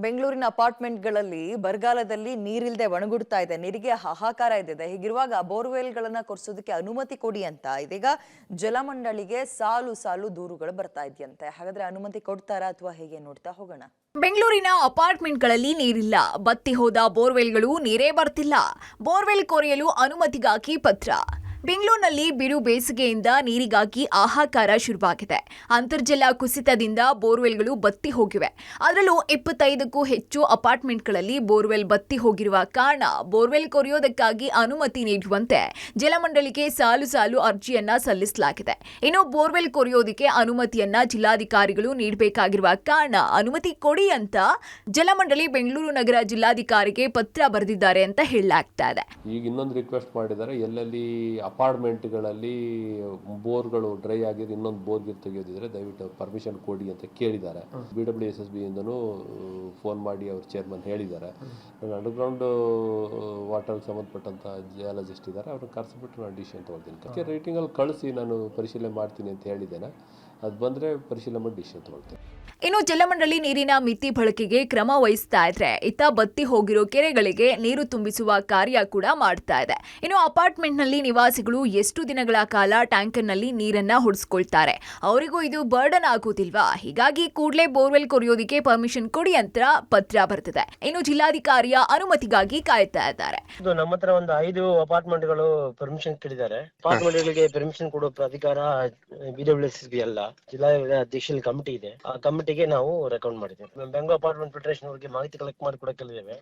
ಬೆಂಗಳೂರಿನ ಅಪಾರ್ಟ್ಮೆಂಟ್ಗಳಲ್ಲಿ ಬರಗಾಲದಲ್ಲಿ ನೀರಿಲ್ಲದೆ ಒಣಗುಡ್ತಾ ಇದೆ. ನೀರಿಗೆ ಹಾಹಾಕಾರ ಇದೆ. ಹೀಗಿರುವಾಗ ಬೋರ್ವೆಲ್ಗಳನ್ನ ಕೊರೆಸೋದಕ್ಕೆ ಅನುಮತಿ ಕೊಡಿ ಅಂತ ಇದೀಗ ಜಲಮಂಡಳಿಗೆ ಸಾಲು ಸಾಲು ದೂರುಗಳು ಬರ್ತಾ ಇದೆಯಂತೆ. ಹಾಗಾದ್ರೆ ಅನುಮತಿ ಕೊಡ್ತಾರಾ ಅಥವಾ ಹೇಗೆ ನೋಡ್ತಾ ಹೋಗೋಣ. ಬೆಂಗಳೂರಿನ ಅಪಾರ್ಟ್ಮೆಂಟ್ಗಳಲ್ಲಿ ನೀರಿಲ್ಲ. ಬತ್ತಿ ಹೋದ ಬೋರ್ವೆಲ್ಗಳು ನೀರೇ ಬರ್ತಿಲ್ಲ. ಬೋರ್ವೆಲ್ ಕೊರೆಯಲು ಅನುಮತಿಗಾಗಿ ಪತ್ರ. ಬೆಂಗಳೂರಿನಲ್ಲಿ ಬಿರು ಬೇಸಿಗೆಯಿಂದ ನೀರಿಗಾಗಿ ಹಾಹಾಕಾರ ಶುರುವಾಗಿದೆ. ಅಂತರ್ಜಲ ಕುಸಿತದಿಂದ ಬೋರ್ವೆಲ್ಗಳು ಬತ್ತಿ ಹೋಗಿವೆ. ಅದರಲ್ಲೂ 25ಕ್ಕೂ ಹೆಚ್ಚು ಅಪಾರ್ಟ್ಮೆಂಟ್ಗಳಲ್ಲಿ ಬೋರ್ವೆಲ್ ಬತ್ತಿ ಹೋಗಿರುವ ಕಾರಣ ಬೋರ್ವೆಲ್ ಕೊರೆಯೋದಕ್ಕಾಗಿ ಅನುಮತಿ ನೀಡುವಂತೆ ಜಲಮಂಡಳಿಗೆ ಸಾಲು ಸಾಲು ಅರ್ಜಿಯನ್ನ ಸಲ್ಲಿಸಲಾಗಿದೆ. ಇನ್ನು ಬೋರ್ವೆಲ್ ಕೊರೆಯೋದಕ್ಕೆ ಅನುಮತಿಯನ್ನ ಜಿಲ್ಲಾಧಿಕಾರಿಗಳು ನೀಡಬೇಕಾಗಿರುವ ಕಾರಣ ಅನುಮತಿ ಕೊಡಿ ಅಂತ ಜಲಮಂಡಳಿ ಬೆಂಗಳೂರು ನಗರ ಜಿಲ್ಲಾಧಿಕಾರಿಗೆ ಪತ್ರ ಬರೆದಿದ್ದಾರೆ ಅಂತ ಹೇಳಲಾಗ್ತಾ ಇದೆ. ಈಗ ಇನ್ನೊಂದು ರಿಕ್ವೆಸ್ಟ್ ಮಾಡಿದ್ದಾರೆ, ಎಲ್ಲೆಲ್ಲಿ ಅಪಾರ್ಟ್ಮೆಂಟ್ಗಳಲ್ಲಿ ಬೋರ್ಗಳು ಡ್ರೈ ಆಗಿದ್ರೆ ಇನ್ನೊಂದು ಬೋರ್ಗೆ ತೆಗೆಯೋದಿದ್ರೆ ದಯವಿಟ್ಟು ಪರ್ಮಿಷನ್ ಕೊಡಿ ಅಂತ ಕೇಳಿದ್ದಾರೆ. BWSSB ಇಂದನೂ ಫೋನ್ ಮಾಡಿ ಅವ್ರ ಚೇರ್ಮನ್ ಹೇಳಿದ್ದಾರೆ. ಅಂಡರ್ಗ್ರೌಂಡ್ ವಾಟರ್ಗೆ ಸಂಬಂಧಪಟ್ಟಂತ ಜಿಯಾಲಜಿಸ್ಟ್ ಇದ್ದಾರೆ, ಅವ್ರನ್ನ ಕರೆಸಿಬಿಟ್ಟು ನಾನು ಡಿಸಿಷನ್ ತೊಗೊಳ್ತೀನಿ. ರೇಟಿಂಗಲ್ಲಿ ಕಳಿಸಿ ನಾನು ಪರಿಶೀಲನೆ ಮಾಡ್ತೀನಿ ಅಂತ ಹೇಳಿದ್ದೇನೆ. ಅದು ಬಂದರೆ ಪರಿಶೀಲನೆ ಮಾಡಿ ಡಿಸಿಷನ್ ತೊಗೊಳ್ತೀನಿ. ಇನ್ನು ಜಲಮಂಡಳಿ ನೀರಿನ ಮಿತಿ ಬಳಕೆಗೆ ಕ್ರಮ ವಹಿಸ್ತಾ ಇದ್ರೆ ಇತ್ತ ಬತ್ತಿ ಹೋಗಿರೋ ಕೆರೆಗಳಿಗೆ ನೀರು ತುಂಬಿಸುವ ಕಾರ್ಯ ಕೂಡ ಮಾಡ್ತಾ ಇದೆ. ಇನ್ನು ಅಪಾರ್ಟ್ಮೆಂಟ್ನಲ್ಲಿ ನಿವಾಸಿಗಳು ಎಷ್ಟು ದಿನಗಳ ಕಾಲ ಟ್ಯಾಂಕರ್ನಲ್ಲಿ ನೀರನ್ನ ಹೊಡೆಸ್ಕೊಳ್ತಾರೆ, ಅವರಿಗೂ ಇದು ಬರ್ಡನ್ ಆಗೋದಿಲ್ವಾ? ಹೀಗಾಗಿ ಕೂಡಲೇ ಬೋರ್ವೆಲ್ ಕೊರೆಯೋದಕ್ಕೆ ಪರ್ಮಿಷನ್ ಕೊಡಿ ಅಂತ ಪತ್ರ ಬರ್ತಿದೆ. ಇನ್ನು ಜಿಲ್ಲಾಧಿಕಾರಿಯ ಅನುಮತಿಗಾಗಿ ಕಾಯ್ತಾ ಇದ್ದಾರೆ. ನಮ್ಮ ಹತ್ರ ಒಂದು 5 ಅಪಾರ್ಟ್ಮೆಂಟ್ಗಳು ಪರ್ಮಿಷನ್ ಕೇಳಿದ್ದಾರೆ. ಅಪಾರ್ಟ್ಮೆಂಟ್ಗಳಿಗೆ ಪರ್ಮಿಷನ್ ಕೊಡೋ ಅಧಿಕಾರ BWSSB ಅಲ್ಲ, ಜಿಲ್ಲಾ ಅಧ್ಯಕ್ಷರ ಕಮಿಟಿ ಇದೆ. ಆ ಕಮಿಟಿಗೆ ನಾವು ರೆಕಮೆಂಡ್ ಮಾಡಿದ್ದೇವೆ. ಬೆಂಗಳೂರು ಅಪಾರ್ಟ್ಮೆಂಟ್ ಫೆಡರೇಷನ್ ಅವರಿಗೆ ಮಾಹಿತಿ ಕಲೆಕ್ಟ್ ಮಾಡಿ ಕೊಡಕ್ಕಿದ್ದೇವೆ.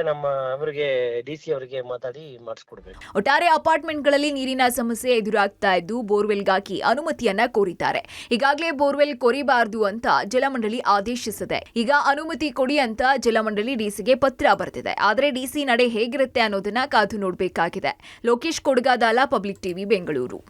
ನಮ್ಮ ಅವರಿಗೆ DC ಅವರಿಗೆ ಮಾತಾಡಿ ಮಾಡಿಸ್ಕೊಡ್ಬೇಕು. ಒಟ್ಟಾರೆ ಅಪಾರ್ಟ್ಮೆಂಟ್ಗಳಲ್ಲಿ ನೀರಿನ ಸಮಸ್ಯೆ ಎದುರಾಗ್ತಾ ಇದ್ದು ಬೋರ್ವೆಲ್ಗಾಗಿ ಅನುಮತಿಯನ್ನ ಕೋರಿದ್ದಾರೆ. ಈಗಾಗಲೇ ಬೋರ್ವೆಲ್ ಕೊರಿಬಾರದು ಅಂತ ಜಲಮಂಡಳಿ ಆದೇಶಿಸಿದೆ. ಈಗ ಅನುಮತಿ ಕೊಡಿ ಅಂತ ಜಲಮಂಡಳಿ DCಗೆ ಪತ್ರ ಬರೆದಿದೆ. ಆದರೆ DC ನಡೆ ಹೇಗಿರುತ್ತೆ ಅನ್ನೋದನ್ನ ಕಾದು ನೋಡಬೇಕಾಗಿದೆ. Lokesh Kodagadala, public TV, Bengaluru.